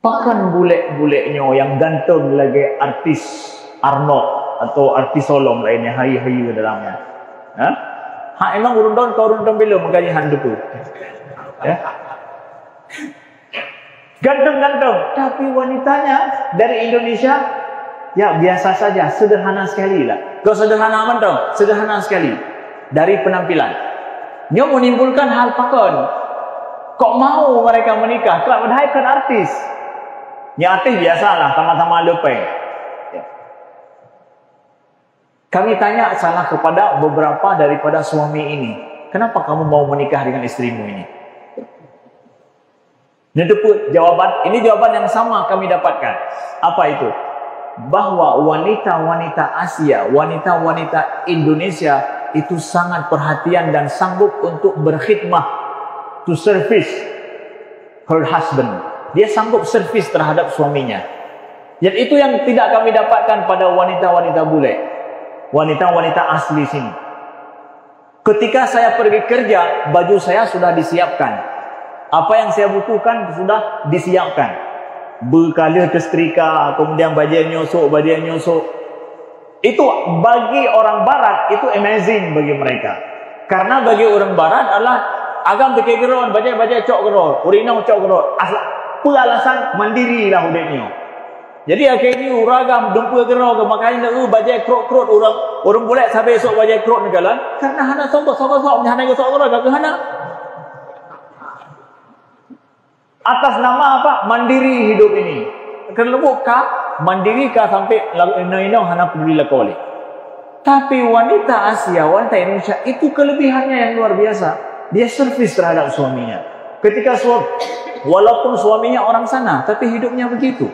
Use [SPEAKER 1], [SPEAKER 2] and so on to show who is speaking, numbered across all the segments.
[SPEAKER 1] Pakan bule-bulenya yang ganteng lagi artis Arnold atau artis Solom lainnya hayu-hayu dalamnya. Emang urun kau urun belum makanya handu tu. Ya. Ganteng-ganteng, tapi wanitanya dari Indonesia ya biasa saja, sederhana sekali lah. Kau sederhana mentong, sederhana sekali dari penampilan. Dia menimbulkan hal pakon. Kok mau mereka menikah? Kelak berhaikan artis. Ya artis biasalah, sama-sama lepeng. Ya. Kami tanya salah kepada beberapa daripada suami ini. Kenapa kamu mau menikah dengan istrimu ini? Ini jawaban yang sama kami dapatkan. Apa itu? Bahwa wanita-wanita Asia, wanita-wanita Indonesia itu sangat perhatian dan sanggup untuk berkhidmah, to service her husband. Dia sanggup servis terhadap suaminya. Dan itu yang tidak kami dapatkan pada wanita-wanita bule, wanita-wanita asli sini. Ketika saya pergi kerja, baju saya sudah disiapkan. Apa yang saya butuhkan sudah disiapkan. Berkala kestrika, kemudian baju nyosok. Itu bagi orang barat itu amazing bagi mereka. Karena bagi orang barat adalah agam pakai geron, baju cok geron, urinau cok geron. Alasan mandiri lah hudeknya. Jadi akhirnya ragam dumpul geron, makanya baju krot orang boleh sampai esok baju krot negalan. Karena hana sok hana gosok geron ke hana. Atas nama apa? Mandiri hidup ini. Kelebukah? Mandirikah sampai inau hana peduli lakoli. Tapi wanita Asia, wanita Indonesia itu kelebihannya yang luar biasa. Dia servis terhadap suaminya. Ketika walaupun suaminya orang sana, tapi hidupnya begitu.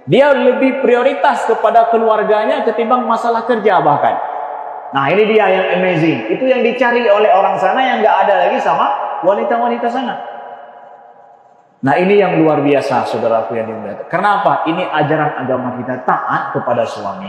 [SPEAKER 1] Dia lebih prioritas kepada keluarganya ketimbang masalah kerja bahkan. Nah ini dia yang amazing. Itu yang dicari oleh orang sana yang nggak ada lagi sama wanita-wanita sana. Nah ini yang luar biasa saudaraku yang dimuliakan. Kenapa? Ini ajaran agama kita taat kepada suami.